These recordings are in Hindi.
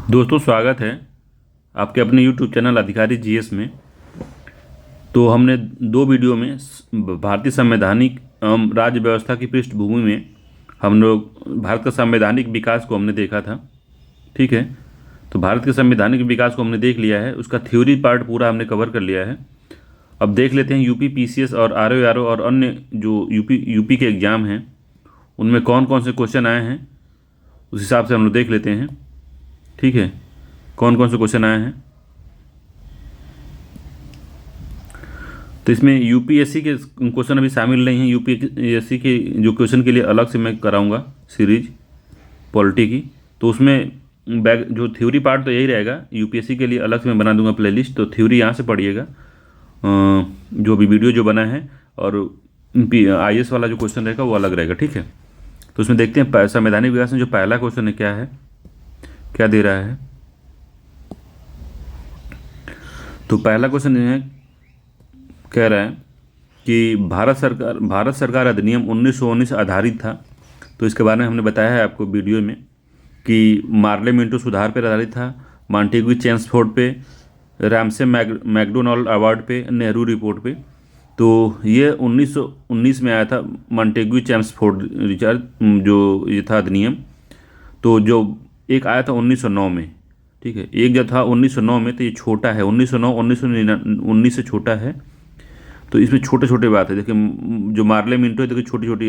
दोस्तों, स्वागत है आपके अपने YouTube चैनल अधिकारी जीएस में। तो हमने दो वीडियो में भारतीय संवैधानिक राज्य व्यवस्था की पृष्ठभूमि में हम लोग भारत का संवैधानिक विकास को हमने देखा था। ठीक है, तो भारत के संवैधानिक विकास को हमने देख लिया है, उसका थ्योरी पार्ट पूरा हमने कवर कर लिया है। अब देख लेते हैं यूपी पीसीएस और आरओ और अन्य जो यूपी के एग्ज़ाम हैं उनमें कौन कौन से क्वेश्चन आए हैं, उस हिसाब से हम लोग देख लेते हैं। ठीक है, कौन कौन से क्वेश्चन आए हैं। तो इसमें यूपीएससी के क्वेश्चन अभी शामिल नहीं हैं। यूपीएससी के जो क्वेश्चन के लिए अलग से मैं कराऊंगा सीरीज पॉलिटी की, तो उसमें बैक जो थ्योरी पार्ट तो यही रहेगा। यूपीएससी के लिए अलग से मैं बना दूंगा प्लेलिस्ट, तो थ्योरी यहाँ से पढ़िएगा जो भी वीडियो जो बना है, और आईएएस वाला जो क्वेश्चन रहेगा वो अलग रहेगा। ठीक है, तो उसमें देखते हैं संवैधानिक विकास में जो पहला क्वेश्चन है क्या है, क्या दे रहा है। तो पहला क्वेश्चन है, कह रहा है कि भारत सरकार अधिनियम 1919 आधारित था। तो इसके बारे में हमने बताया है आपको वीडियो में कि मार्ले मिंटो सुधार पर आधारित था, मॉन्टेग्यू चेम्सफोर्ड पे, रैमसे मैकडोनाल्ड अवार्ड पे, नेहरू रिपोर्ट पे। तो ये 1919 में आया था मॉन्टेग्यू चेम्सफोर्ड रिचार्ज जो ये था अधिनियम। तो जो एक आया था 1909 में, ठीक है, एक जो था 1909 में, तो ये छोटा है। 1909 1919 से छोटा है। तो इसमें छोटे छोटे बात है। देखिए जो मार्ले मिंटो है, देखिए छोटी छोटी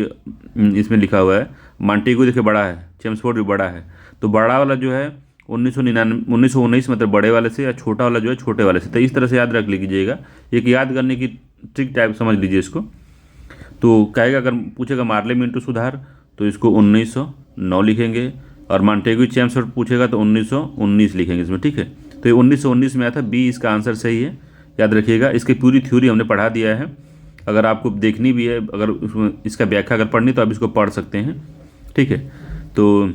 इसमें लिखा हुआ है। मॉन्टेग्यू देखिए बड़ा है, चेम्सफोर्ड भी बड़ा है। तो बड़ा वाला जो है 1919 मतलब बड़े वाले से, या छोटा वाला जो है छोटे वाले से। तो इस तरह से याद रख लीजिएगा, एक याद करने की ट्रिक टाइप समझ लीजिए इसको। तो कहेगा, अगर पूछेगा मार्ले मिंटो सुधार, तो इसको 1909 लिखेंगे, और मॉन्टेग्यू चेम्सफोर्ड पूछेगा तो 1919 लिखेंगे इसमें। ठीक है, तो ये 1919 में आया था, बी इसका आंसर सही है, याद रखिएगा। इसकी पूरी थ्योरी हमने पढ़ा दिया है। अगर आपको देखनी भी है, अगर इसका व्याख्या अगर पढ़नी, तो आप इसको पढ़ सकते हैं। ठीक है, तो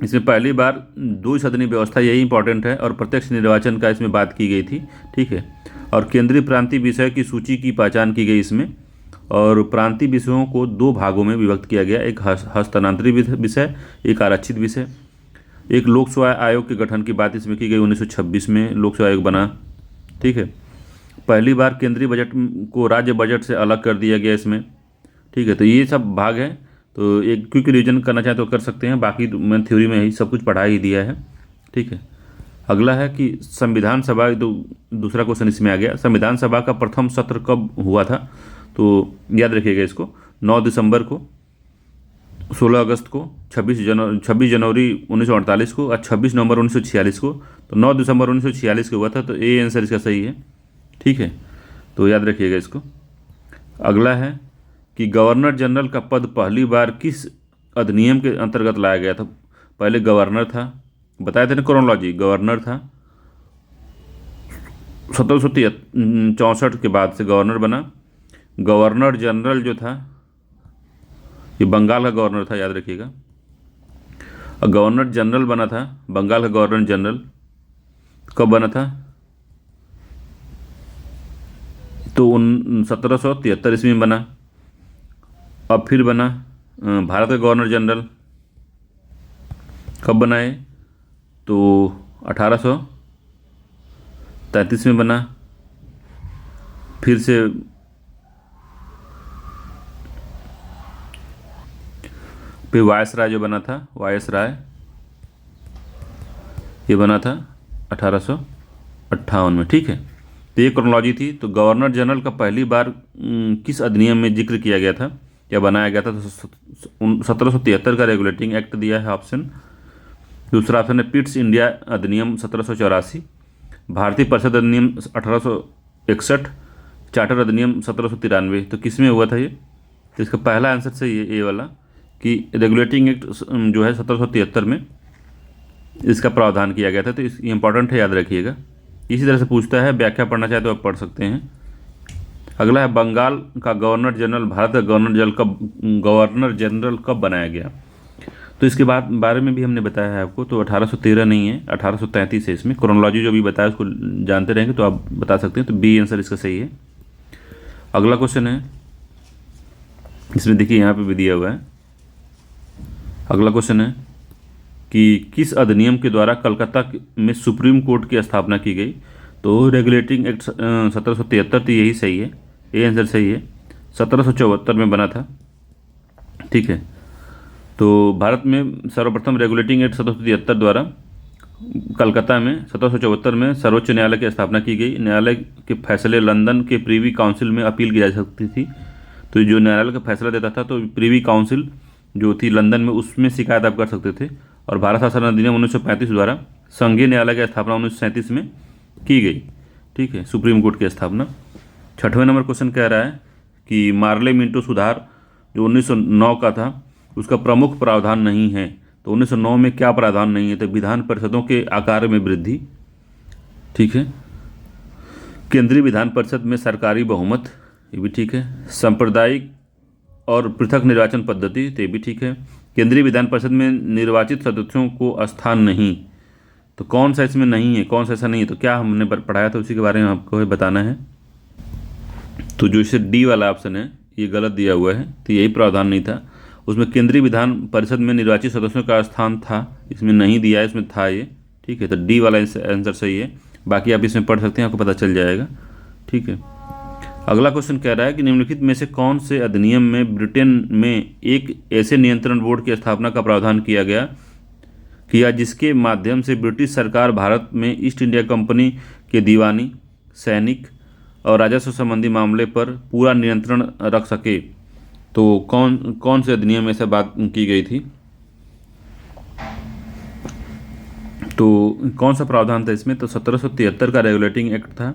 इसमें पहली बार द्विसदनीय व्यवस्था, यही इंपॉर्टेंट है, और प्रत्यक्ष निर्वाचन का इसमें बात की गई थी। ठीक है, और केंद्रीय प्रांतीय विषय की सूची की पहचान की गई इसमें, और प्रांतीय विषयों को दो भागों में विभक्त किया गया, एक हस्तांतरित विषय, एक आरक्षित विषय। एक लोक सेवा आयोग के गठन की बात इसमें की गई, 1926 में लोक सेवा आयोग बना। ठीक है, पहली बार केंद्रीय बजट को राज्य बजट से अलग कर दिया गया इसमें। ठीक है, तो ये सब भाग है। तो एक क्विक रिवीजन करना चाहें तो कर सकते हैं, बाकी मैं थ्योरी में ही सब कुछ पढ़ा ही दिया है। ठीक है, अगला है कि संविधान सभा, दूसरा क्वेश्चन इसमें आ गया। संविधान सभा का प्रथम सत्र कब हुआ था, तो याद रखिएगा इसको, 9 दिसंबर को, 16 अगस्त को, 26 जनवरी 1948 को, और 26 नवंबर 1946 को। तो 9 दिसंबर 1946 को हुआ था, तो ए आंसर इसका सही है। ठीक है, तो याद रखिएगा इसको। अगला है कि गवर्नर जनरल का पद पहली बार किस अधिनियम के अंतर्गत लाया गया था। पहले गवर्नर था, बताया था ना, क्रोनोलॉजी, गवर्नर था। 1764 के बाद से गवर्नर बना। गवर्नर जनरल जो था, ये बंगाल का गवर्नर था, याद रखिएगा। और गवर्नर जनरल बना था, बंगाल का गवर्नर जनरल कब बना था, तो 1773 ईस्वी में बना। अब फिर बना भारत का गवर्नर जनरल कब बनाए, तो 1833 में बना। फिर से फिर वायसराय जो बना था, वायसराय ये बना था 1858 में। ठीक है, तो ये क्रोनोलॉजी थी। तो गवर्नर जनरल का पहली बार किस अधिनियम में जिक्र किया गया था या बनाया गया था, तो 1773 का रेगुलेटिंग एक्ट दिया है ऑप्शन। दूसरा ऑप्शन है पिट्स इंडिया अधिनियम 1784, भारतीय परिषद अधिनियम 1861, चार्टर अधिनियम 1793। तो किस में हुआ था ये, तो इसका पहला आंसर सही है, ए वाला, कि रेगुलेटिंग एक्ट जो है 1773 में इसका प्रावधान किया गया था। तो इस इंपॉर्टेंट है, याद रखिएगा। इसी तरह से पूछता है, व्याख्या पढ़ना चाहे तो आप पढ़ सकते हैं। अगला है बंगाल का गवर्नर जनरल, भारत का गवर्नर जनरल कब बनाया गया। तो इसके बारे में भी हमने बताया है आपको। तो 1813 नहीं है, 1833 है इसमें। क्रोनोलॉजी जो भी बताया उसको जानते रहेंगे तो आप बता सकते हैं। तो बी आंसर इसका सही है। अगला क्वेश्चन है, इसमें देखिए यहाँ पे भी दिया हुआ है। अगला क्वेश्चन है कि किस अधिनियम के द्वारा कलकत्ता में सुप्रीम कोर्ट की स्थापना की गई। तो रेगुलेटिंग एक्ट 1773, तो यही सही है, ये आंसर सही है। 1774 में बना था। ठीक है, तो भारत में सर्वप्रथम रेगुलेटिंग एक्ट 1773 द्वारा कलकत्ता में 1774 में सर्वोच्च न्यायालय की स्थापना की गई। न्यायालय के फैसले लंदन के प्रीवी काउंसिल में अपील की जा सकती थी। तो जो न्यायालय का फैसला देता था तो प्रीवी काउंसिल जो थी लंदन में, उसमें शिकायत आप कर सकते थे। और भारत शासन अधिनियम 1935 द्वारा संघीय न्यायालय की स्थापना 1937 में की गई। ठीक है, सुप्रीम कोर्ट की स्थापना। 6वें नंबर क्वेश्चन कह रहा है कि मार्ले मिंटो सुधार जो 1909 का था उसका प्रमुख प्रावधान नहीं है। तो 1909 में क्या प्रावधान नहीं है? तो विधान परिषदों के आकार में वृद्धि। ठीक है, केंद्रीय विधान परिषद में सरकारी बहुमत, ये भी ठीक है। सांप्रदायिक और पृथक निर्वाचन पद्धति, तो ये भी ठीक है। केंद्रीय विधान परिषद में निर्वाचित सदस्यों को स्थान नहीं। तो कौन सा इसमें नहीं है, कौन सा ऐसा नहीं है? तो क्या हमने पढ़ाया था उसी के बारे में आपको बताना है। तो जो इसे डी वाला ऑप्शन है ये गलत दिया हुआ है, तो यही प्रावधान नहीं था। उसमें केंद्रीय विधान परिषद में निर्वाचित सदस्यों का स्थान था, इसमें नहीं दिया है, इसमें था ये। ठीक है, तो डी वाला आंसर सही है। बाकी आप इसमें पढ़ सकते हैं, आपको पता चल जाएगा। ठीक है, अगला क्वेश्चन कह रहा है कि निम्नलिखित में से कौन से अधिनियम में ब्रिटेन में एक ऐसे नियंत्रण बोर्ड की स्थापना का प्रावधान किया जिसके माध्यम से ब्रिटिश सरकार भारत में ईस्ट इंडिया कंपनी के दीवानी, सैनिक और राजस्व संबंधी मामले पर पूरा नियंत्रण रख सके। तो कौन से अधिनियम में ऐसा बात की गई थी? तो कौन सा प्रावधान था इसमें? तो 1773 का रेगुलेटिंग एक्ट था,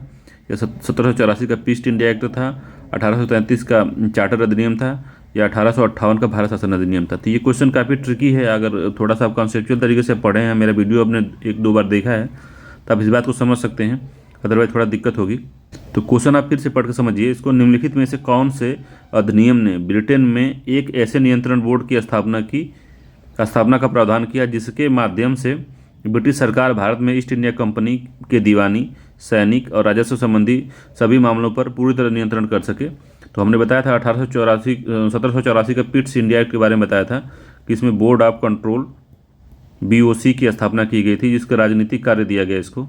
या 1784 का ईस्ट इंडिया एक्ट था, 1833 का चार्टर अधिनियम था, या 1858 का भारत शासन अधिनियम था। तो ये क्वेश्चन काफ़ी ट्रिकी है। अगर थोड़ा सा आप कॉन्सेप्चुअल तरीके से पढ़े हैं, मेरा वीडियो आपने 1-2 बार देखा है, तो आप इस बात को समझ सकते हैं, अदरवाइज थोड़ा दिक्कत होगी। तो क्वेश्चन आप फिर से पढ़ के समझिए इसको। निम्नलिखित में से कौन से अधिनियम ने ब्रिटेन में एक ऐसे नियंत्रण बोर्ड की स्थापना का प्रावधान किया जिसके माध्यम से ब्रिटिश सरकार भारत में ईस्ट इंडिया कंपनी के दीवानी, सैनिक और राजस्व संबंधी सभी मामलों पर पूरी तरह नियंत्रण कर सके? तो हमने बताया था 1784 का पिट्स इंडिया एक्ट के बारे में बताया था कि इसमें बोर्ड ऑफ कंट्रोल BOC की स्थापना की गई थी, जिसका राजनीतिक कार्य दिया गया इसको।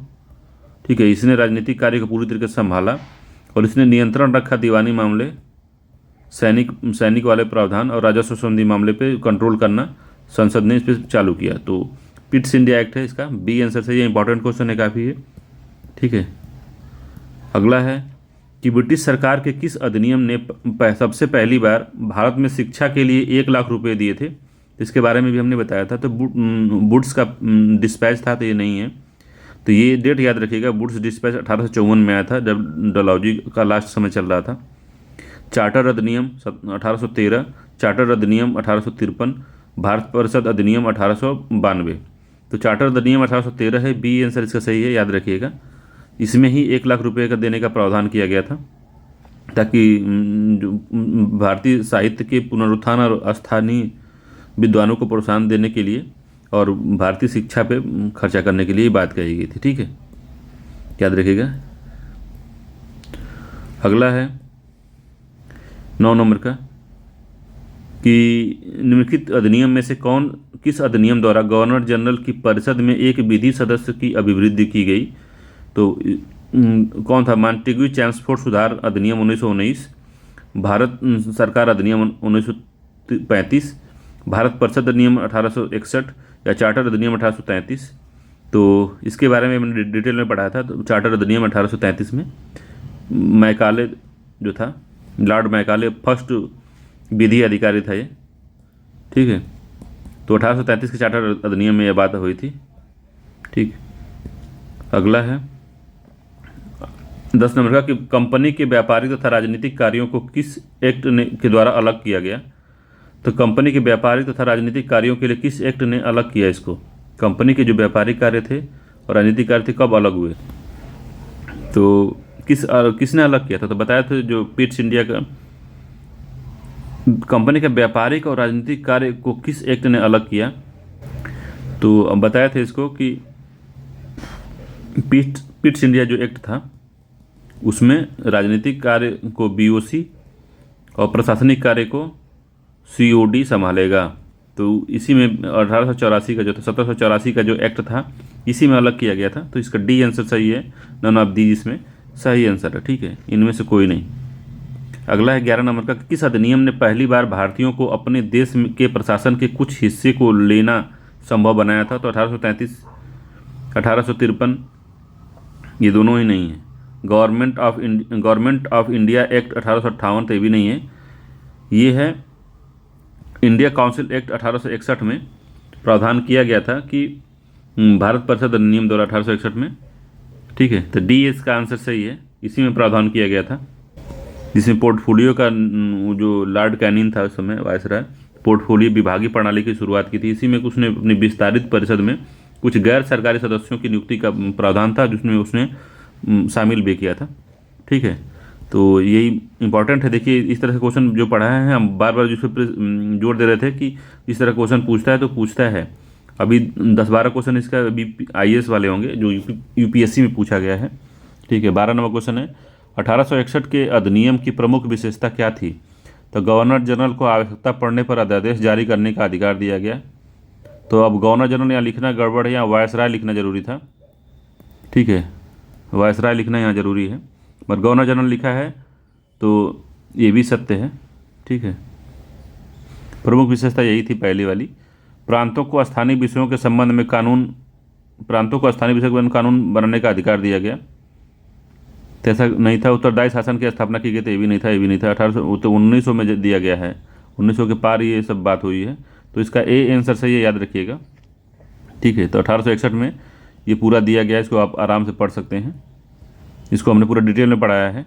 ठीक है, इसने राजनीतिक कार्य को पूरी तरीके से संभाला और इसने नियंत्रण रखा दीवानी मामले, सैनिक वाले प्रावधान और राजस्व संबंधी मामले पे कंट्रोल करना संसद ने इस पर चालू किया। तो पिट्स इंडिया एक्ट है इसका बी आंसर से। ये इंपॉर्टेंट क्वेश्चन है काफ़ी है। ठीक है, अगला है कि ब्रिटिश सरकार के किस अधिनियम ने सबसे पहली बार भारत में शिक्षा के लिए 1 लाख रुपए दिए थे? इसके बारे में भी हमने बताया था। तो वुड्स का डिस्पैच था, तो ये नहीं है। तो ये डेट याद रखिएगा, वुड्स डिस्पैच 1854 में आया था, जब डलहौजी का लास्ट समय चल रहा था। चार्टर अधिनियम 1813, चार्टर अधिनियम 1853, भारत परिषद अधिनियम 1892। तो चार्टर अधिनियम 1813 है, बी आंसर इसका सही है, याद रखिएगा। इसमें ही 1 लाख रुपए का देने का प्रावधान किया गया था, ताकि जो भारतीय साहित्य के पुनरुत्थान और स्थानीय विद्वानों को प्रोत्साहन देने के लिए और भारतीय शिक्षा पे खर्चा करने के लिए बात कही गई थी। ठीक है, याद रखिएगा। अगला है 9 नंबर का कि निम्नलिखित अधिनियम में से किस अधिनियम द्वारा गवर्नर जनरल की परिषद में एक विधि सदस्य की अभिवृद्धि की गई? तो कौन था? मॉन्टेग्यू चैम्सफोर्ड सुधार अधिनियम 1919, भारत सरकार अधिनियम 1935, भारत परिषद अधिनियम 1861 या चार्टर अधिनियम 1833। तो इसके बारे में मैंने डिटेल में पढ़ाया था। तो चार्टर अधिनियम 1833 में मैकाले जो था, लॉर्ड मैकाले फर्स्ट विधि अधिकारी था ये। ठीक है, तो 1833 के चार्टर अधिनियम में यह बात हुई थी। ठीक, अगला है 10 नंबर का कि कंपनी के व्यापारिक तथा राजनीतिक कार्यों को किस एक्ट के द्वारा अलग किया गया? तो कंपनी के व्यापारिक तथा राजनीतिक कार्यों के लिए किस एक्ट ने अलग किया इसको? कंपनी के जो व्यापारिक कार्य थे और राजनीतिक कार्य थे कब अलग हुए? तो किसने अलग किया था? तो बताया था जो पिट्स इंडिया का कंपनी के व्यापारिक और राजनीतिक कार्य को किस एक्ट ने अलग किया? तो अब बताया था इसको कि पिट्स इंडिया जो एक्ट था उसमें राजनीतिक कार्य को BOC और प्रशासनिक कार्य को COD संभालेगा। तो इसी में 1884 का जो था, 1784 का जो एक्ट था, इसी में अलग किया गया था। तो इसका डी आंसर सही है, नन ऑफ दी इसमें सही आंसर है। ठीक है, इनमें से कोई नहीं। अगला है 11 नंबर का, किस अधिनियम ने पहली बार भारतीयों को अपने देश के प्रशासन के कुछ हिस्से को लेना संभव बनाया था? तो 1833, 1853, ये दोनों ही नहीं है। गवर्नमेंट ऑफ इंडिया एक्ट 1858, तो ये भी नहीं है। ये है इंडिया काउंसिल एक्ट 1861 में प्रावधान किया गया था कि भारत परिषद अधिनियम द्वारा 1861 में। ठीक है, तो डी इसका आंसर सही है, इसी में प्रावधान किया गया था, जिसमें पोर्टफोलियो का जो लॉर्ड कैनिंग था उस समय वायसराय, पोर्टफोलियो विभागीय प्रणाली की शुरुआत की थी। इसी में उसने अपनी विस्तारित परिषद में कुछ गैर सरकारी सदस्यों की नियुक्ति का प्रावधान था, जिसमें उसने शामिल भी किया था। ठीक है, तो यही इंपॉर्टेंट है। देखिए, इस तरह के क्वेश्चन जो पढ़ाए हैं, हम बार बार जिस पर जोर दे रहे थे कि इस तरह क्वेश्चन पूछता है तो पूछता है। अभी 10-12 क्वेश्चन इसका अभी IAS वाले होंगे जो UPSC में पूछा गया है। ठीक है, 12 नंबर क्वेश्चन है, 1861 के अधिनियम की प्रमुख विशेषता क्या थी? तो गवर्नर जनरल को आवश्यकता पड़ने पर अध्यादेश जारी करने का अधिकार दिया गया। तो अब गवर्नर जनरल यहाँ लिखना गड़बड़ है, यहाँ वायसराय लिखना जरूरी था। ठीक है, वायसराय लिखना यहाँ जरूरी है, पर गवर्नर जनरल लिखा है तो ये भी सत्य है। ठीक है, प्रमुख विशेषता यही थी पहली वाली। प्रांतों को स्थानीय विषयों के संबंध में कानून बनाने का अधिकार दिया गया। तो ऐसा नहीं था। उत्तरदायी शासन की स्थापना की गई, तो ये भी नहीं था, ये भी नहीं था। 1900 में दिया गया है, 1900 के पार ये सब बात हुई है। तो इसका ए आंसर सही है, याद रखिएगा। ठीक है, तो 1861 में ये पूरा दिया गया, इसको आप आराम से पढ़ सकते हैं, इसको हमने पूरा डिटेल में पढ़ाया है।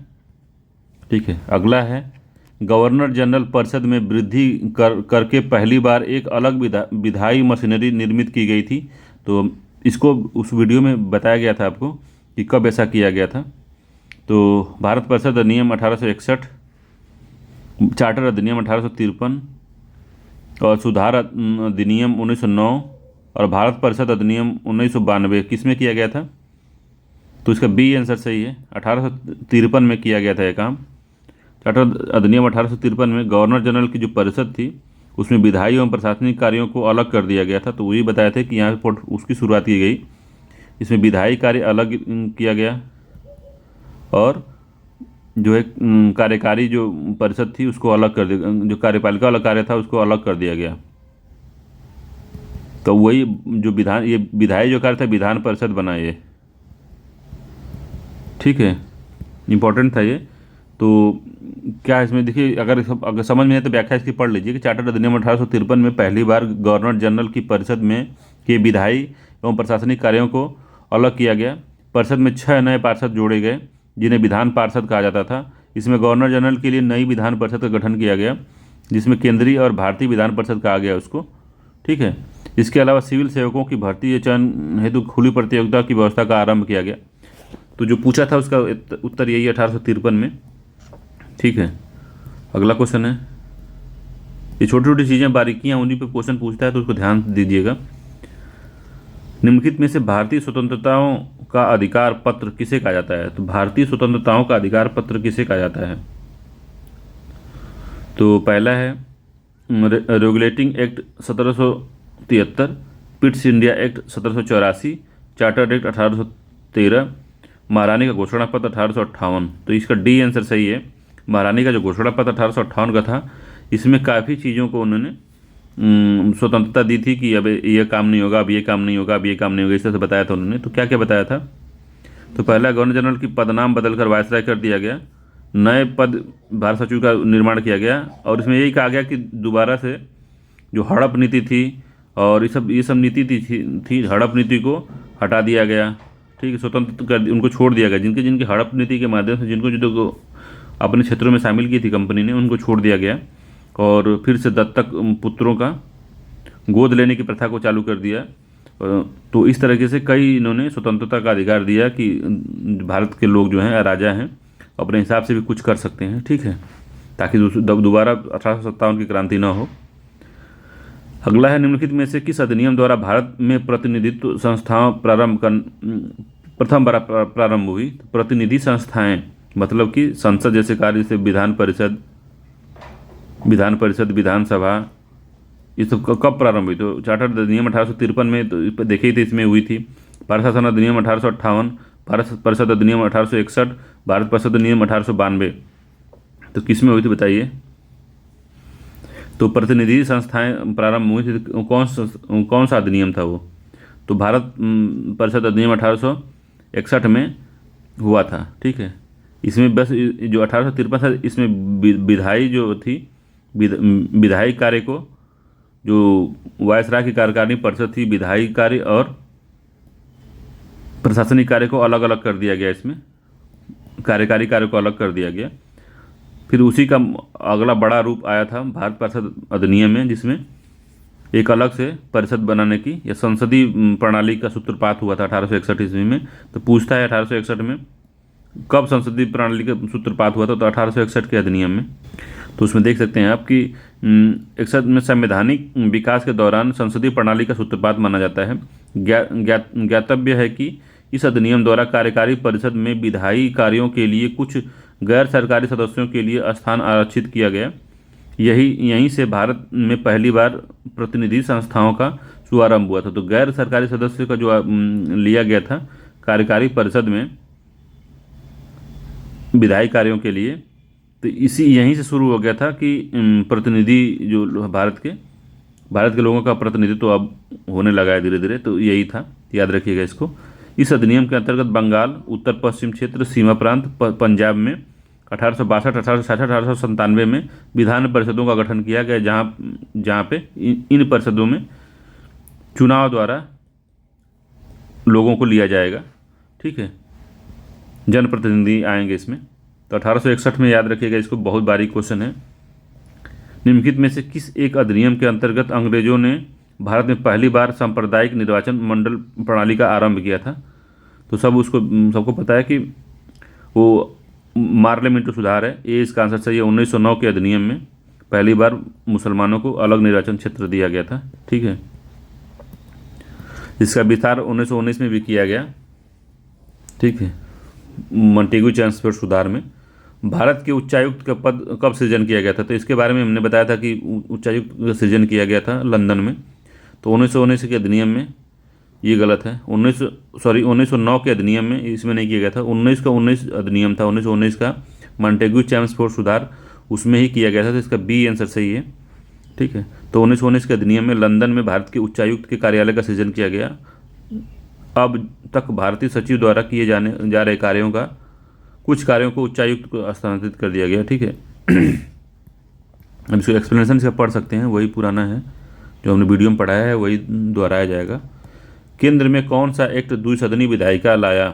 ठीक है, अगला है, गवर्नर जनरल परिषद में वृद्धि करके पहली बार एक अलग विधायी मशीनरी निर्मित की गई थी। तो इसको उस वीडियो में बताया गया था आपको कि कब ऐसा किया गया था। तो भारत परिषद अधिनियम 1861, चार्टर अधिनियम 1853 और सुधार अधिनियम 1909 और भारत परिषद अधिनियम 1992 किस में किया गया था? तो इसका बी आंसर सही है, 1853 में किया गया था यह काम। चार्टर अधिनियम 1853 में गवर्नर जनरल की जो परिषद थी उसमें विधायी एवं प्रशासनिक कार्यों को अलग कर दिया गया था। तो वही बताया था कि यहाँ पर उसकी शुरुआत की गई, इसमें विधायी कार्य अलग किया गया और जो है कार्यकारी जो परिषद थी उसको अलग कर दिया, जो कार्यपालिका वाला कार्य था उसको अलग कर दिया गया। तो वही जो ये विधायी जो कार्य था विधान परिषद बना ये। ठीक है, इम्पोर्टेंट था ये। तो क्या इसमें देखिए, अगर समझ में आए तो व्याख्या इसकी पढ़ लीजिए कि चार्टर अधिनियम 1853 में पहली बार गवर्नर जनरल की परिषद में के विधायी एवं प्रशासनिक कार्यों को अलग किया गया। परिषद में 6 नए पार्षद जोड़े गए जिन्हें विधान पार्षद कहा जाता था। इसमें गवर्नर जनरल के लिए नई विधान परिषद का गठन किया गया, जिसमें केंद्रीय और भारतीय विधान परिषद कहा गया उसको। ठीक है, इसके अलावा सिविल सेवकों की भर्ती चयन हेतु खुली प्रतियोगिता की व्यवस्था का आरंभ किया गया। तो जो पूछा था उसका उत्तर यही 1853 में। ठीक है, अगला क्वेश्चन है, ये छोटी छोटी चीज़ें बारीकियाँ उन्हीं पे क्वेश्चन पूछता है तो उसको ध्यान दीजिएगा। निम्नलिखित में से भारतीय स्वतंत्रताओं का अधिकार पत्र किसे कहा जाता है? तो भारतीय स्वतंत्रताओं का अधिकार पत्र किसे कहा जाता है? तो पहला है regulating act 1773, Pitt's India act 1784, charter act 1813, महारानी का घोषणा पत्र 1858। तो इसका डी आंसर सही है। महारानी का जो घोषणा पत्र 1858 का था, इसमें काफ़ी चीज़ों को उन्होंने स्वतंत्रता दी थी कि अब ये काम नहीं होगा, अब ये काम नहीं होगा, अब ये काम नहीं होगा, इस तरह से बताया था उन्होंने। तो क्या क्या बताया था? तो पहला, गवर्नर जनरल की पदनाम बदलकर वायसराय कर दिया गया। नए पद भारत सचिव का निर्माण किया गया और इसमें यही कहा गया कि दोबारा से जो हड़प नीति थी और ये सब नीति थी हड़प नीति को हटा दिया गया। ठीक है, स्वतंत्र कर उनको छोड़ दिया गया। जिनकी हड़प नीति के माध्यम से जिनको अपने क्षेत्रों में शामिल की थी कंपनी ने, उनको छोड़ दिया गया और फिर से दत्तक पुत्रों का गोद लेने की प्रथा को चालू कर दिया। तो इस तरीके से कई इन्होंने स्वतंत्रता का अधिकार दिया कि भारत के लोग जो हैं, राजा हैं, अपने हिसाब से भी कुछ कर सकते हैं। ठीक है, ताकि दोबारा 1857 की क्रांति ना हो। अगला है, निम्नलिखित में से किस अधिनियम द्वारा भारत में प्रतिनिधित्व संस्थाओं प्रथम बार प्रारंभ हुई? प्रतिनिधि संस्थाएं मतलब कि संसद जैसे कार्य, जैसे विधान परिषद, विधानसभा, ये सब कब प्रारंभ हुई? तो चार्टर अधिनियम 1853 में, तो देखे ही थे, इसमें हुई थी। भारत शासन अधिनियम 1858, भारत परिषद अधिनियम 1861, भारत परिषद अधिनियम 1892। तो किस में हुई थी बताइए? तो प्रतिनिधि संस्थाएं प्रारंभ हुई थी, तो कौन सा अधिनियम था वो? तो भारत परिषद अधिनियम 1861 में हुआ था। ठीक है, इसमें बस जो 1853 था, इसमें विधायी जो थी, विधायी कार्य को, जो वायसराय की कार्यकारिणी परिषद थी, विधायी कार्य और प्रशासनिक कार्य को अलग अलग कर दिया गया। इसमें कार्यकारी कार्य को अलग कर दिया गया। फिर उसी का अगला बड़ा रूप आया था भारत परिषद अधिनियम में, जिसमें एक अलग से परिषद बनाने की या संसदीय प्रणाली का सूत्रपात हुआ था 1861 ईस्वी में। तो पूछता है 1861 में कब संसदीय प्रणाली का सूत्रपात हुआ था? तो 1861 के अधिनियम में। तो उसमें देख सकते हैं आप कि 61 में संवैधानिक विकास के दौरान संसदीय प्रणाली का सूत्रपात माना जाता है। ज्ञातव्य है कि इस अधिनियम द्वारा कार्यकारी परिषद में विधायी कार्यों के लिए कुछ गैर सरकारी सदस्यों के लिए स्थान आरक्षित किया गया। यहीं से भारत में पहली बार प्रतिनिधि संस्थाओं का शुभारंभ हुआ था। तो गैर सरकारी सदस्य का जो लिया गया था कार्यकारी परिषद में विधायी कार्यों के लिए, तो यहीं से शुरू हो गया था कि प्रतिनिधि जो भारत के लोगों का प्रतिनिधित्व तो अब होने लगा है धीरे धीरे। तो यही था, याद रखिएगा इसको। इस अधिनियम के अंतर्गत बंगाल, उत्तर पश्चिम क्षेत्र, सीमा प्रांत, पंजाब में 1862, 1866, 1897 में विधान परिषदों का गठन किया गया, जहाँ पे इन परिषदों में चुनाव द्वारा लोगों को लिया जाएगा। ठीक है, जनप्रतिनिधि आएंगे इसमें। तो 1861 में, याद रखिएगा इसको, बहुत बारीक क्वेश्चन है। निम्नलिखित में से किस एक अधिनियम के अंतर्गत अंग्रेजों ने भारत में पहली बार सांप्रदायिक निर्वाचन मंडल प्रणाली का आरंभ किया था? तो सबको पता है कि वो पार्लियामेंट सुधार है। ये इसका आंसर सही है। 1909 के अधिनियम में पहली बार मुसलमानों को अलग निर्वाचन क्षेत्र दिया गया था। ठीक है, इसका विस्तार 1919 में भी किया गया। ठीक है, मॉन्टेग्यू चेम्सफोर्ड सुधार में। भारत के उच्चायुक्त का पद कब सृजन किया गया था? तो इसके बारे में हमने बताया था कि उच्चायुक्त का सृजन किया गया था लंदन में। तो 1919 के अधिनियम में ये गलत है। 1909 के अधिनियम में, इसमें नहीं किया गया था। 1919 अधिनियम था, 1919 का मॉन्टेग्यू चेम्सफोर्ड सुधार, उसमें ही किया गया था। तो इसका बी आंसर सही है। ठीक है, तो 1919 के अधिनियम में लंदन में भारत के उच्चायुक्त के कार्यालय का सृजन किया गया। अब तक भारतीय सचिव द्वारा किए जा रहे कार्यों का, कुछ कार्यों को उच्चायुक्त को हस्तांतरित कर दिया गया। ठीक है, अब इसको एक्सप्लेनेशन से पढ़ सकते हैं, वही पुराना है जो हमने वीडियो में पढ़ाया है, वही दोहराया जाएगा। केंद्र में कौन सा एक्ट द्विसदनी विधायिका लाया?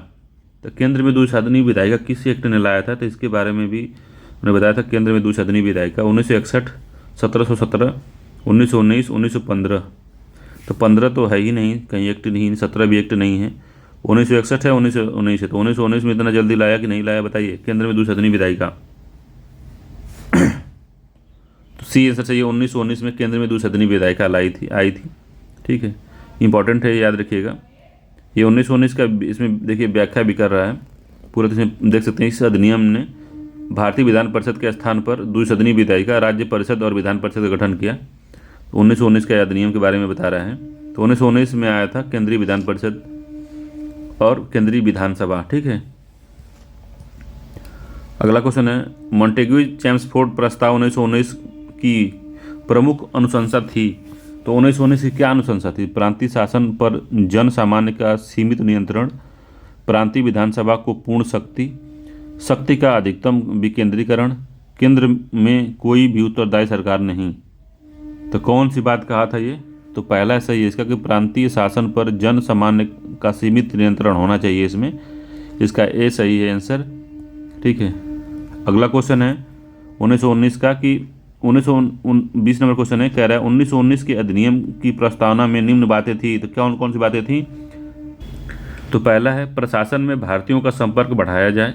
तो केंद्र में द्विसदनी विधायिका किस एक्ट ने लाया था? तो इसके बारे में भी हमने बताया था। केंद्र में द्विसदनी विधायिका 1961, 1717, 1919, 1915। तो 15 तो है ही नहीं, कहीं एक्ट नहीं, 17 भी एक्ट नहीं है। 1961 है, 1919 है। तो 1919 में इतना जल्दी लाया कि नहीं लाया बताइए, केंद्र में द्विसदनी विधायिका? तो सी आंसर चाहिए। 1919 में केंद्र में द्विसदनी विधायिका आई थी। ठीक है, इंपॉर्टेंट है, याद रखिएगा। ये 1919 का, इसमें देखिए व्याख्या भी कर रहा है पूरा। इसमें देख सकते हैं, इस अधिनियम ने भारतीय विधान परिषद के स्थान पर द्विसदनी विधायिका, राज्य परिषद और विधान परिषद का गठन किया। तो 1919 के अधिनियम के बारे में बता रहा है। तो 1919 में आया था केंद्रीय विधान परिषद और केंद्रीय विधानसभा। ठीक है, अगला क्वेश्चन है, मॉन्टेग्यू चेम्सफोर्ड प्रस्ताव 1919 की प्रमुख अनुशंसा थी। तो 1919 की क्या अनुशंसा थी? प्रांतीय शासन पर जन सामान्य का सीमित नियंत्रण, प्रांतीय विधानसभा को पूर्ण शक्ति का अधिकतम विकेंद्रीकरण, केंद्र में कोई भी उत्तरदायी सरकार नहीं। तो कौन सी बात कहा था ये? तो पहला सही है इसका कि प्रांतीय शासन पर जन सामान्य का सीमित नियंत्रण होना चाहिए इसमें। इसका ए सही है आंसर। ठीक है, अगला क्वेश्चन है 1919 का कि 1920 नंबर क्वेश्चन है, कह रहा है 1919 के अधिनियम की प्रस्तावना में निम्न बातें थी। तो कौन सी बातें थी? तो पहला है, प्रशासन में भारतीयों का संपर्क बढ़ाया जाए,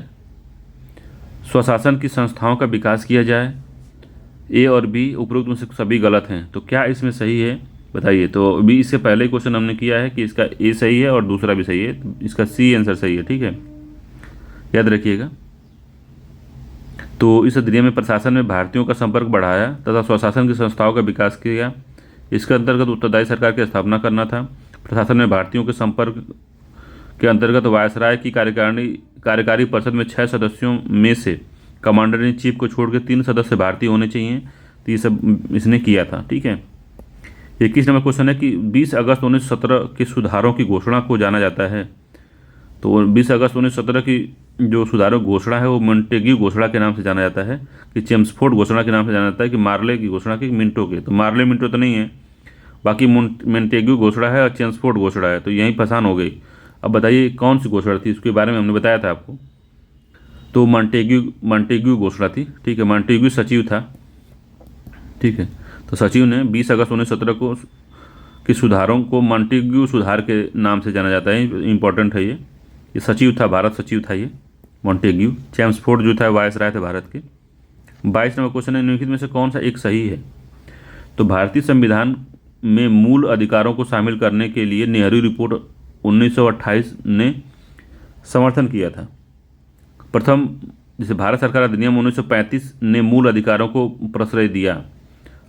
स्वशासन की संस्थाओं का विकास किया जाए। ए और बी उपरोक्त में से सभी गलत हैं। तो क्या इसमें सही है बताइए? तो बी, इससे पहले क्वेश्चन हमने किया है कि इसका ए सही है और दूसरा भी सही है। तो इसका सी आंसर सही है। ठीक है, याद रखिएगा। तो इस अधिनियम में प्रशासन में भारतीयों का संपर्क बढ़ाया तथा स्वशासन की संस्थाओं का विकास किया। इसके अंतर्गत उत्तरदायी सरकार की स्थापना करना था। प्रशासन में भारतीयों के संपर्क के अंतर्गत वायसराय की कार्यकारी परिषद में 6 सदस्यों में से कमांडर इन चीफ को छोड़ के 3 सदस्य भारतीय होने चाहिए। तो ये सब इसने किया था। ठीक है। 21 नंबर क्वेश्चन है कि 20 अगस्त 1917 के सुधारों की घोषणा को जाना जाता है। तो 20 अगस्त 1917 की जो सुधारों की घोषणा है वो मॉन्टेग्यू घोषणा के नाम से जाना जाता है, कि चेम्सफोर्ड घोषणा के नाम से जाना जाता है, कि मार्ले की घोषणा की मिंटो के। तो मार्ले मिंटो तो नहीं है, बाकी मॉन्टेग्यू घोषणा है और चेम्सफोर्ड घोषणा है। तो यहीं पहचान हो गई। अब बताइए कौन सी घोषणा थी, इसके बारे में हमने बताया था आपको। तो मॉन्टेग्यू घोषणा थी। ठीक है। मॉन्टेग्यू सचिव था। ठीक है। तो सचिव ने 20 अगस्त 1917 को के सुधारों को मॉन्टेग्यू सुधार के नाम से जाना जाता है। इंपॉर्टेंट है ये सचिव था, भारत सचिव था ये मॉन्टेग्यू। चेम्सफोर्ड जो था वायसराय थे भारत के। 22 नंबर क्वेश्चन है, निम्नलिखित में से कौन सा एक सही है। तो भारतीय संविधान में मूल अधिकारों को शामिल करने के लिए नेहरू रिपोर्ट 1928 ने समर्थन किया था। प्रथम, जैसे भारत सरकार अधिनियम 1935 ने मूल अधिकारों को प्रश्रय दिया।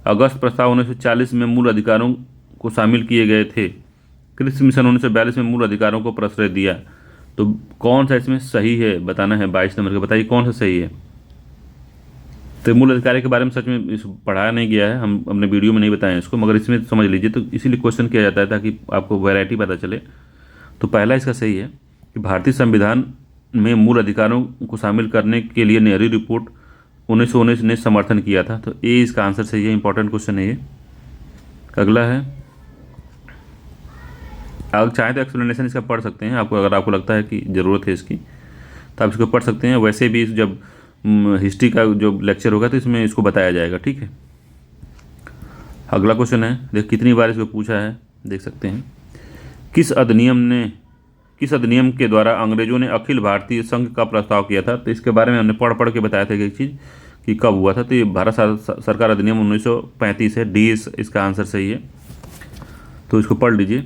अगस्त प्रस्ताव 1940 में मूल अधिकारों को शामिल किए गए थे। कृषि मिशन 1942 में मूल अधिकारों को प्रश्रय दिया। तो कौन सा इसमें सही है बताना है। 22 नंबर का बताइए कौन सा सही है। तो मूल अधिकार के बारे में सच में पढ़ाया नहीं गया है, हम अपने वीडियो में नहीं बताएं इसको, मगर इसमें समझ लीजिए। तो इसीलिए क्वेश्चन किया जाता है ताकि आपको वैरायटी पता चले। तो पहला इसका सही है कि भारतीय संविधान में मूल अधिकारों को शामिल करने के लिए नेहरू रिपोर्ट 1919 ने समर्थन किया था। तो ए इसका आंसर सही है। इंपॉर्टेंट क्वेश्चन है ये। अगला है, अगर चाहें तो एक्सप्लेनेशन इसका पढ़ सकते हैं आपको, अगर आपको लगता है कि ज़रूरत है इसकी तो आप इसको पढ़ सकते हैं। वैसे भी जब हिस्ट्री का जो लेक्चर होगा तो इसमें इसको बताया जाएगा। ठीक है। अगला क्वेश्चन है, देख कितनी बार इसको पूछा है, देख सकते हैं। किस अधिनियम के द्वारा अंग्रेजों ने अखिल भारतीय संघ का प्रस्ताव किया था। तो इसके बारे में हमने पढ़ के बताया था एक चीज़ कि कब हुआ था। तो ये भारत सरकार अधिनियम 1935 है। डी इसका आंसर सही है। तो इसको पढ़ लीजिए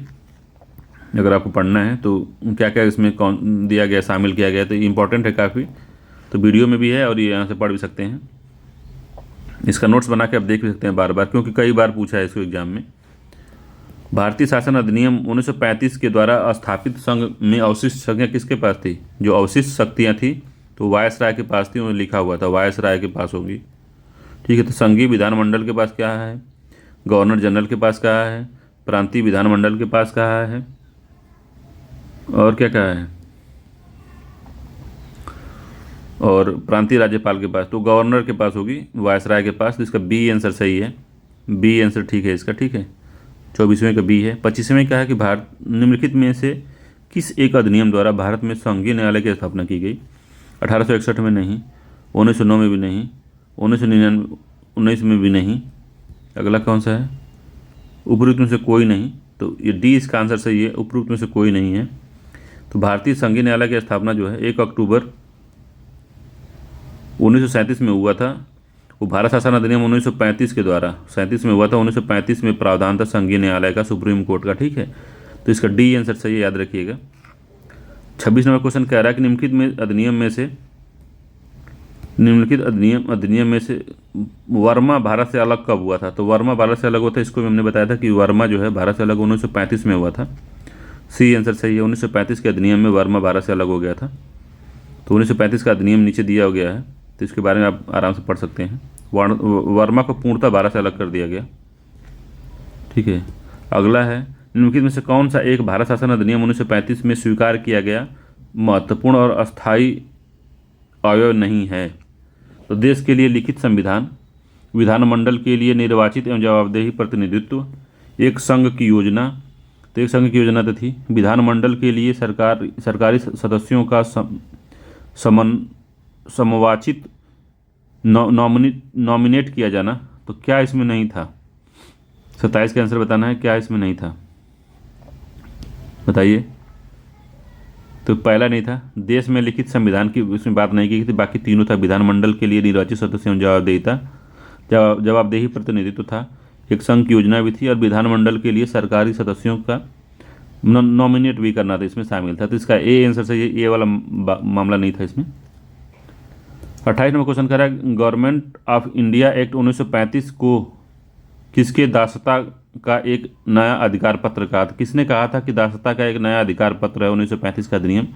अगर आपको पढ़ना है तो क्या क्या इसमें कौन दिया गया, शामिल किया गया। तो इम्पॉर्टेंट है काफ़ी। तो वीडियो में भी है और ये यहाँ से पढ़ भी सकते हैं। इसका नोट्स बना के आप देख भी सकते हैं बार बार, क्योंकि कई बार पूछा है इसको एग्जाम में। भारतीय शासन अधिनियम 1935 के द्वारा स्थापित संघ में अवशिष्ट शक्तियाँ किसके पास थी। जो अवशिष्ट शक्तियाँ थी तो वायसराय के पास थी, उन्हें लिखा हुआ था वायसराय के पास होगी। ठीक है। तो संघीय विधानमंडल के पास क्या है, गवर्नर जनरल के पास क्या है, प्रांतीय विधानमंडल के पास कहा है, और क्या कहा है, और प्रांतीय राज्यपाल के पास। तो गवर्नर के पास होगी, वायसराय के पास। तो इसका बी आंसर सही है। बी आंसर ठीक है इसका। ठीक है। 24वें का बी है। 25वें का है कि भारत निम्नलिखित में से किस एक अधिनियम द्वारा भारत में संघीय न्यायालय की स्थापना की गई। 1861 में नहीं, 1909 में भी नहीं, 1919 में भी नहीं। अगला कौन सा है, उपरोक्त में से कोई नहीं। तो ये डी इसका आंसर सही है, उपरोक्त में से कोई नहीं है। तो भारतीय संघीय न्यायालय की स्थापना जो है 1 अक्टूबर 1937 में हुआ था। वो भारत शासन अधिनियम 1935 के द्वारा 37 में हुआ था। 1935 में प्रावधान था संघीय न्यायालय का, सुप्रीम कोर्ट का। ठीक है। तो इसका डी आंसर सही है, याद रखिएगा। 26 नंबर क्वेश्चन कह रहा है कि निम्नलिखित अधिनियम में से वर्मा भारत से अलग कब हुआ था। तो वर्मा भारत से अलग हुआ था, इसको भी हमने बताया था कि वर्मा जो है भारत से अलग 1935 में हुआ था। सी आंसर सही है। 1935 के अधिनियम में वर्मा भारत से अलग हो गया था। तो 1935 का अधिनियम नीचे दिया गया है, तो इसके बारे में आप आराम से पढ़ सकते हैं। वर्मा को पूर्णतः भारत से अलग कर दिया गया। ठीक है। अगला है, निम्नलिखित में से कौन सा एक भारत शासन अधिनियम 1935 में स्वीकार किया गया महत्वपूर्ण और अस्थायी अवयव नहीं है। तो देश के लिए लिखित संविधान, विधानमंडल के लिए निर्वाचित एवं जवाबदेही प्रतिनिधित्व, एक संघ की योजना। तो एक संघ की योजना तो थी। विधानमंडल के लिए सरकारी सदस्यों का समवाचित नॉमिनेट किया जाना। तो क्या इसमें नहीं था। 27 का आंसर बताना है, क्या इसमें नहीं था बताइए। तो पहला नहीं था, देश में लिखित संविधान की इसमें बात नहीं की थी। बाकी तीनों था, विधानमंडल के लिए निर्वाचित सदस्यों जवाबदेही प्रतिनिधित्व था, एक संघ की योजना भी थी, और विधानमंडल के लिए सरकारी सदस्यों का नॉमिनेट भी करना था, इसमें शामिल था। तो इसका ए आंसर से ये वाला मामला नहीं था इसमें। 28 नंबर क्वेश्चन कह रहा है, गवर्नमेंट ऑफ इंडिया एक्ट 1935 को किसके दासता का एक नया अधिकार पत्र कहा था? किसने कहा था कि दासता का एक नया अधिकार पत्र है 1935 का अधिनियम?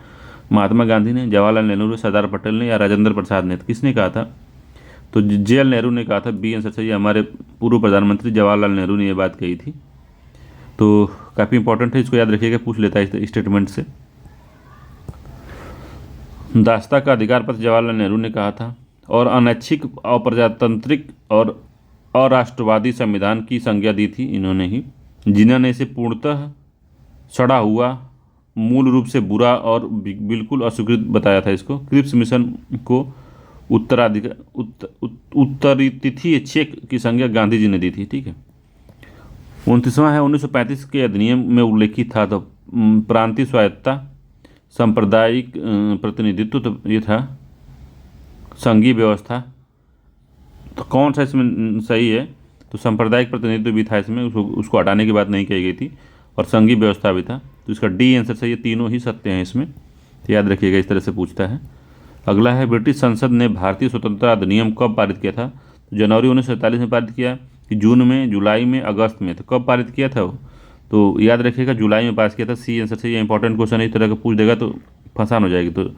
महात्मा गांधी ने, जवाहरलाल नेहरू, सरदार पटेल ने या राजेंद्र प्रसाद ने? तो किसने कहा था? तो JL नेहरू ने कहा था। बी आंसर सही है। हमारे पूर्व प्रधानमंत्री जवाहरलाल नेहरू ने ये बात कही थी। तो काफ़ी इंपॉर्टेंट है, इसको याद रखिएगा, पूछ लेता है इस स्टेटमेंट से। दासता का अधिकार पत्र जवाहरलाल नेहरू ने कहा था। और अनैच्छिक, अप्रजातांत्रिक और अराष्ट्रवादी संविधान की संज्ञा दी थी इन्होंने ही, जिन्होंने इसे पूर्णतः सड़ा हुआ, मूल रूप से बुरा और बिल्कुल अस्वीकृत बताया था। इसको क्रिप्स मिशन को उत्तरी तिथि चेक की संज्ञा गांधी जी ने दी थी। ठीक है। 29वां है, 1935 के अधिनियम में उल्लेखित था। तो प्रांतीय स्वायत्तता, सांप्रदायिक प्रतिनिधित्व, तो ये था संघीय व्यवस्था। तो कौन सा इसमें सही है? तो सांप्रदायिक प्रतिनिधित्व भी था इसमें, उसको हटाने की बात नहीं कही गई थी, और संघीय व्यवस्था भी था। तो इसका डी आंसर सही है। तीनों ही सत्य हैं इसमें, तो याद रखिएगा, इस तरह से पूछता है। अगला है, ब्रिटिश संसद ने भारतीय स्वतंत्रता अधिनियम कब पारित किया था? तो जनवरी 1947 में पारित किया, कि जून में, जुलाई में, अगस्त में? तो कब पारित किया था वो? तो याद रखिएगा, जुलाई में पास किया था। सी आंसर सही है। इंपॉर्टेंट क्वेश्चन इस तरह का पूछ देगा तो फंसान हो जाएगी। तो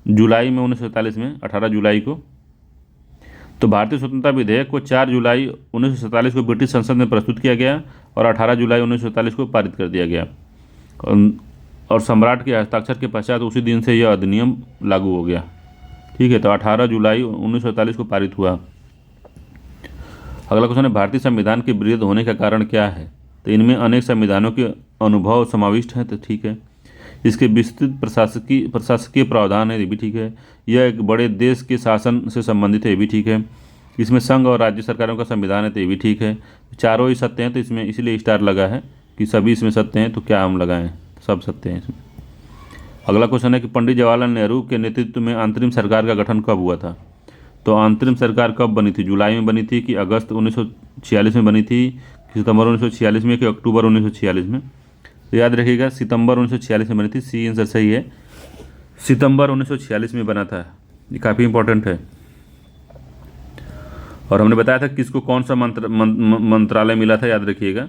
जुलाई में, 1947 में, 18 जुलाई को। तो भारतीय स्वतंत्रता विधेयक को 4 जुलाई 1947 को ब्रिटिश संसद में प्रस्तुत किया गया और 18 जुलाई 1947 को पारित कर दिया गया। और सम्राट के हस्ताक्षर के पश्चात उसी दिन से यह अधिनियम लागू हो गया। ठीक है। तो 18 जुलाई 1947 को पारित हुआ। अगला क्वेश्चन है, भारतीय संविधान के वृहद होने का कारण क्या है? तो इनमें अनेक संविधानों के अनुभव समाविष्ट हैं। तो ठीक है। इसके विस्तृत प्रशासकीय प्रावधान है, ये भी ठीक है। यह एक बड़े देश के शासन से संबंधित है, ये भी ठीक है। इसमें संघ और राज्य सरकारों का संविधान है, तो ये भी ठीक है। चारों ही सत्य हैं, तो इसमें इसलिए स्टार लगा है कि सभी इसमें सत्य हैं। तो क्या हम लगाएं? सब सत्य हैं इसमें। अगला क्वेश्चन है कि पंडित जवाहरलाल नेहरू के नेतृत्व में अंतरिम सरकार का गठन कब हुआ था? तो अंतरिम सरकार कब बनी थी? जुलाई में बनी थी, कि अगस्त 1946 में बनी थी, कि सितंबर 1946 में, कि अक्टूबर 1946 में? तो याद रखिएगा, सितंबर 1946 में बनी थी। सी आंसर सही है। सितंबर 1946 में बना था। ये काफ़ी इंपॉर्टेंट है। और हमने बताया था किसको कौन सा मंत्रालय मिला था, याद रखिएगा।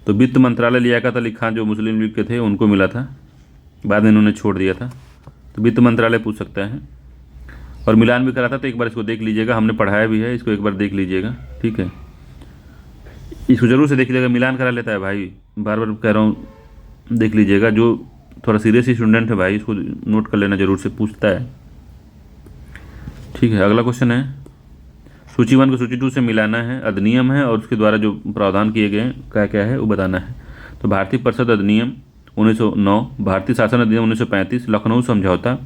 तो वित्त मंत्रालय लियाकत अली खान, जो मुस्लिम लीग के थे, उनको मिला था। बाद में इन्होंने छोड़ दिया था। तो वित्त मंत्रालय पूछ सकता है। और मिलान भी करा था, तो एक बार इसको देख लीजिएगा, हमने पढ़ाया भी है, इसको एक बार देख लीजिएगा। ठीक है, इसको जरूर से देख लीजिएगा, मिलान करा लेता है भाई, बार बार कह रहा हूँ, देख लीजिएगा। जो थोड़ा सीरियस स्टूडेंट है भाई, इसको नोट कर लेना, जरूर से पूछता है। ठीक है। अगला क्वेश्चन है, सूची 1 को सूची 2 से मिलाना है। अधिनियम है और उसके द्वारा जो प्रावधान किए गए क्या क्या है वो बताना है। तो भारतीय परिषद अधिनियम 1909, भारतीय शासन अधिनियम 1935, लखनऊ समझौता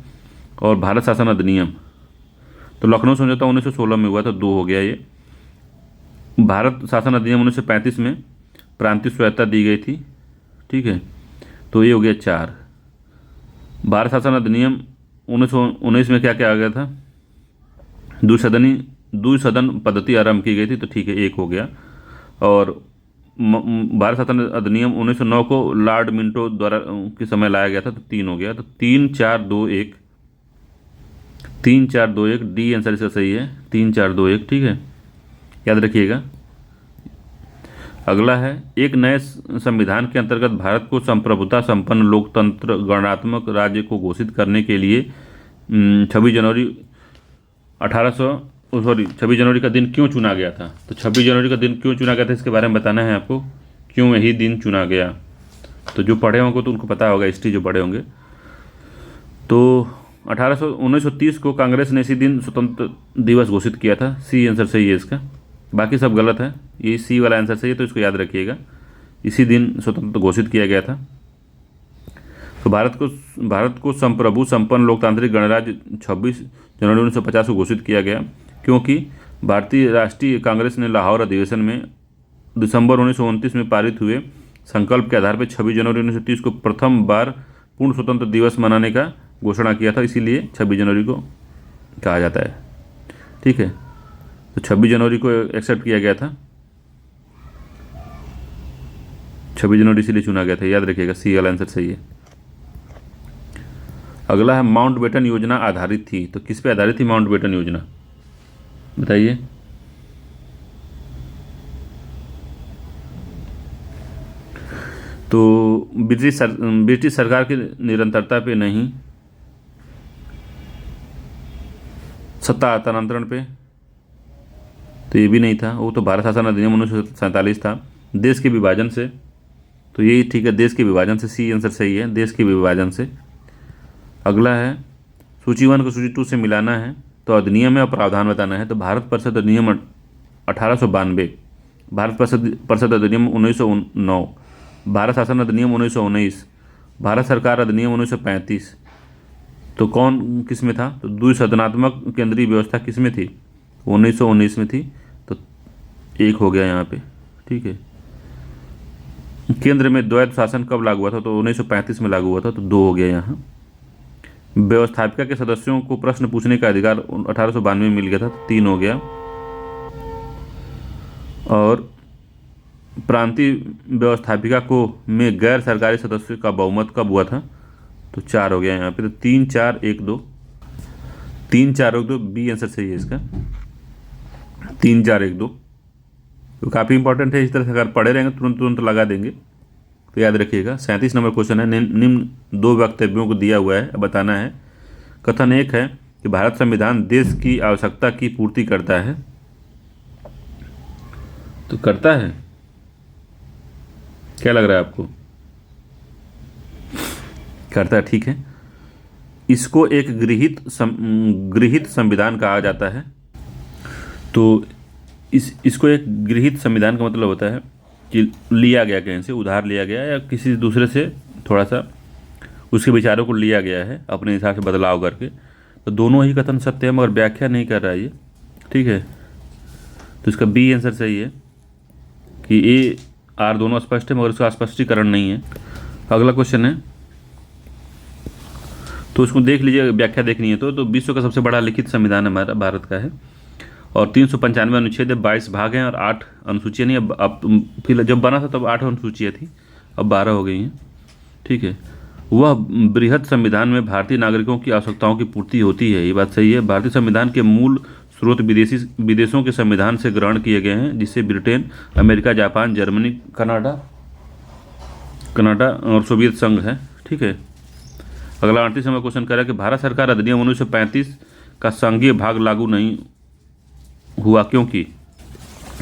और भारत शासन अधिनियम। तो लखनऊ समझौता 1916 में हुआ था, 2 हो गया ये। भारत शासन अधिनियम 1935 में प्रांतीय स्वायत्तता दी गई थी। ठीक है, तो ये हो गया 4। भारत शासन अधिनियम 1919 में क्या क्या आ गया था? द्विसदन पद्धति आरंभ की गई थी, तो ठीक है, 1 हो गया। और भारत शासन अधिनियम 1909 को लॉर्ड मिंटो द्वारा के समय लाया गया था, तो 3 हो गया। तो 3 4 2 1, 3 4 2 1, डी आंसर इसका सही है, 3 4 2 1। ठीक है, याद रखिएगा। अगला है, एक नए संविधान के अंतर्गत भारत को संप्रभुता संपन्न लोकतंत्र गणरात्मक राज्य को घोषित करने के लिए 26 जनवरी का दिन क्यों चुना गया था? तो 26 जनवरी का दिन क्यों चुना गया था, इसके बारे में बताना है आपको, क्यों यही दिन चुना गया। तो जो पढ़े होंगे तो उनको पता होगा, हिस्ट्री जो पढ़े होंगे। तो 1930 को कांग्रेस ने इसी दिन स्वतंत्र दिवस घोषित किया था। सी आंसर सही है इसका, बाकी सब गलत है, ये सी वाला आंसर सही है, तो इसको याद रखिएगा, इसी दिन स्वतंत्र घोषित किया गया था। तो भारत को संप्रभु संपन्न लोकतांत्रिक गणराज्य 26 जनवरी 1950 को घोषित किया गया, क्योंकि भारतीय राष्ट्रीय कांग्रेस ने लाहौर अधिवेशन में दिसंबर 1929 में पारित हुए संकल्प के आधार पर 26 जनवरी 1930 को प्रथम बार पूर्ण स्वतंत्र दिवस मनाने का घोषणा किया था, इसीलिए 26 जनवरी को कहा जाता है। ठीक है, तो 26 जनवरी को एक्सेप्ट किया गया था, 26 जनवरी इसीलिए चुना गया था, याद रखिएगा, सी वाला आंसर सही है। अगला है, माउंटबेटन योजना आधारित थी, तो किस पे आधारित थी माउंटबेटन योजना, बताइए। तो ब्रिटिश सरकार की निरंतरता पे नहीं, सत्ता हस्तांतरण पे, तो ये भी नहीं था, वो तो भारत शासन अधिनियम 1947 था। देश के विभाजन से, तो यही ठीक है, देश के विभाजन से, सी आंसर सही है, देश के विभाजन से। अगला है सूची 1 को सूची 2 से मिलाना है, तो अधिनियम और प्रावधान बताना है। तो भारत परिषद अधिनियम 1892, भारत परिषद अधिनियम 1909, भारत शासन अधिनियम 1919, भारत सरकार अधिनियम 1935। तो कौन किस में था? तो द्विसदनात्मक केंद्रीय व्यवस्था किस में थी? 1919 में थी, तो एक हो गया यहाँ पे, ठीक है। केंद्र में द्वैध शासन कब लागू हुआ था? तो 1935 में लागू हुआ था, तो 2 हो गया यहाँ। व्यवस्थापिका के सदस्यों को प्रश्न पूछने का अधिकार 1892 में मिल गया था, तो 3 हो गया। और प्रांतीय व्यवस्थापिका को में गैर सरकारी सदस्यों का बहुमत कब हुआ था? तो 4 हो गया यहाँ पे, तो 3 4 1 2, 3 4 1 2 बी आंसर सही है इसका, 3 4 1 2। तो काफ़ी इंपॉर्टेंट है, इस तरह से अगर पढ़े रहेंगे तुरंत तुरंत लगा देंगे, तो याद रखिएगा। 37 नंबर क्वेश्चन है, निम्न 2 वक्तव्यों को दिया हुआ है, बताना है। कथन 1 है कि भारत संविधान देश की आवश्यकता की पूर्ति करता है, तो करता है, क्या लग रहा है आपको? करता है, ठीक है। इसको एक गृहीत संविधान कहा जाता है। तो इसको एक गृहीत संविधान का मतलब होता है कि लिया गया, कहीं से उधार लिया गया या किसी दूसरे से थोड़ा सा उसके विचारों को लिया गया है अपने हिसाब से बदलाव करके। तो दोनों ही कथन सत्य है, मगर व्याख्या नहीं कर रहा है ये, ठीक है। तो इसका बी आंसर सही है कि ए आर दोनों स्पष्ट है, मगर उसका स्पष्टीकरण नहीं है। अगला क्वेश्चन है, तो उसको देख लीजिए, व्याख्या देखनी है तो विश्व का सबसे बड़ा लिखित संविधान हमारा भारत का है, और 395 अनुच्छेद है, 22 भाग हैं और 8 अनुसूचियाँ नहीं। अब फिलहाल जब बना था तब 8 अनुसूचियाँ थी, अब 12 हो गई हैं, ठीक है। वह बृहद संविधान में भारतीय नागरिकों की आवश्यकताओं की पूर्ति होती है, ये बात सही है। भारतीय संविधान के मूल स्रोत विदेशों के संविधान से ग्रहण किए गए हैं, जिससे Britain, America, Japan, Germany, Canada और सोवियत संघ है, ठीक है। अगला 38 नंबर क्वेश्चन कह रहा है कि भारत सरकार अधिनियम 1935 का संघीय भाग लागू नहीं हुआ, क्योंकि?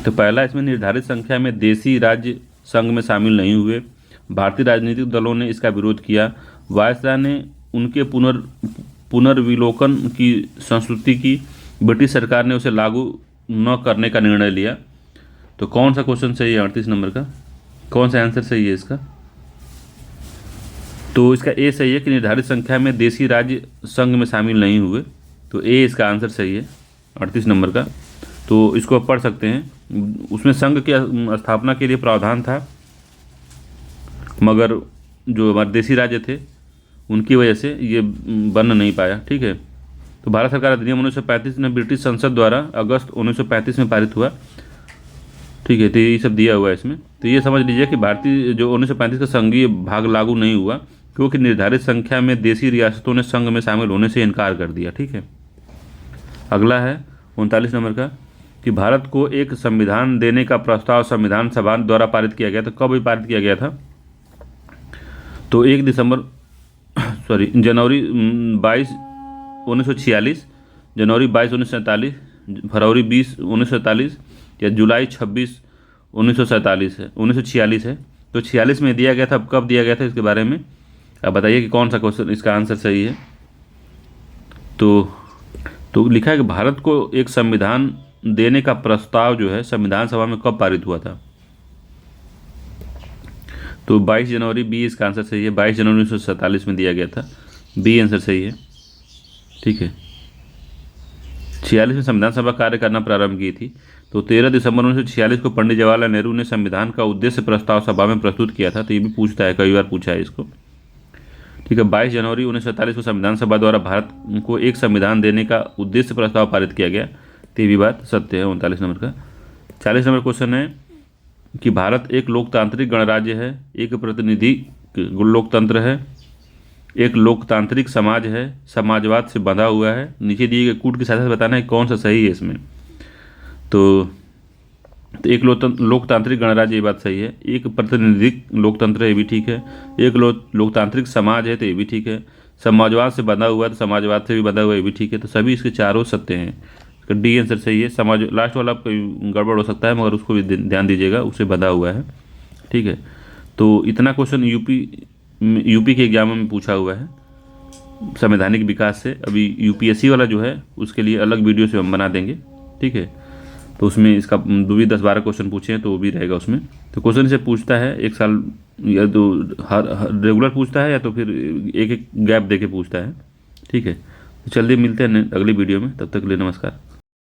तो पहला, इसमें निर्धारित संख्या में देशी राज्य संघ में शामिल नहीं हुए, भारतीय राजनीतिक दलों ने इसका विरोध किया, वायसराय ने उनके पुनर्विलोकन की संस्कृति की, ब्रिटिश सरकार ने उसे लागू न करने का निर्णय लिया। तो कौन सा क्वेश्चन सही है 38 नंबर का? कौन सा आंसर सही है इसका? तो इसका ए सही है कि निर्धारित संख्या में देशी राज्य संघ में शामिल नहीं हुए, तो ए इसका आंसर सही है 38 नंबर का। तो इसको आप पढ़ सकते हैं, उसमें संघ की स्थापना के लिए प्रावधान था, मगर जो हमारे देशी राज्य थे उनकी वजह से ये बन नहीं पाया, ठीक है। तो भारत सरकार अधिनियम 1935 में ब्रिटिश संसद द्वारा अगस्त 1935 में पारित हुआ, ठीक है। तो ये सब दिया हुआ है इसमें, तो ये समझ लीजिए कि भारतीय जो 1935 का संघीय भाग लागू नहीं हुआ, क्योंकि निर्धारित संख्या में देशी रियासतों ने संघ में शामिल होने से इनकार कर दिया, ठीक है। अगला है 39 नंबर का कि भारत को एक संविधान देने का प्रस्ताव संविधान सभा द्वारा पारित किया गया था, कब पारित किया गया था? तो 1 दिसंबर जनवरी 22 1946, जनवरी 22 1947, फरवरी 20 1947 या जुलाई 26 1947 है, 1946 है। तो 46 में दिया गया था, अब कब दिया गया था इसके बारे में अब बताइए कि कौन सा क्वेश्चन इसका आंसर सही है। तो लिखा है कि भारत को एक संविधान देने का प्रस्ताव जो है संविधान सभा में कब पारित हुआ था? तो 22 जनवरी, बी इसका आंसर सही है, 22 जनवरी 1947 में दिया गया था, बी आंसर सही है, ठीक है। 46 में संविधान सभा कार्य करना प्रारंभ की थी, तो 13 दिसंबर 1946 को पंडित जवाहरलाल नेहरू ने संविधान का उद्देश्य प्रस्ताव सभा में प्रस्तुत किया था। तो ये भी पूछता है, कई बार पूछा है इसको, ठीक है। 22 जनवरी 1947 को संविधान सभा द्वारा भारत को एक संविधान देने का उद्देश्य प्रस्ताव पारित किया गया, तो ये भी बात सत्य है 39 नंबर का। 40 नंबर क्वेश्चन है कि भारत एक लोकतांत्रिक गणराज्य है, एक प्रतिनिधि लोकतंत्र है, एक लोकतांत्रिक समाज है, समाजवाद से बंधा हुआ है। नीचे दिए गए कूट की सहायता से बताना है कौन सा सही है इसमें। तो तो एक लोकतांत्रिक गणराज्य, ये बात सही है। एक प्रतिनिधिक लोकतंत्र है, ये भी ठीक है। एक लोकतांत्रिक समाज है, तो ये भी ठीक है। समाजवाद से बंधा हुआ है, तो समाजवाद से भी बंधा हुआ है, ये भी ठीक है। तो सभी इसके चारों सत्य हैं। इसका डी आंसर सही है। समाज लास्ट वाला कोई गड़बड़ हो सकता है, मगर उसको भी ध्यान दीजिएगा, उससे बंधा हुआ है। ठीक है। तो इतना क्वेश्चन यूपी के एग्जाम में पूछा हुआ है संवैधानिक विकास से। अभी यूपीएससी वाला जो है उसके लिए अलग वीडियो से हम बना देंगे। ठीक है। तो उसमें इसका भी 10-12 क्वेश्चन पूछे हैं, तो वो भी रहेगा उसमें। तो क्वेश्चन से पूछता है एक साल, या तो हर रेगुलर पूछता है, या तो फिर एक एक गैप दे के पूछता है। ठीक है। तो चलिए मिलते हैं अगली वीडियो में, तब तक के लिए नमस्कार।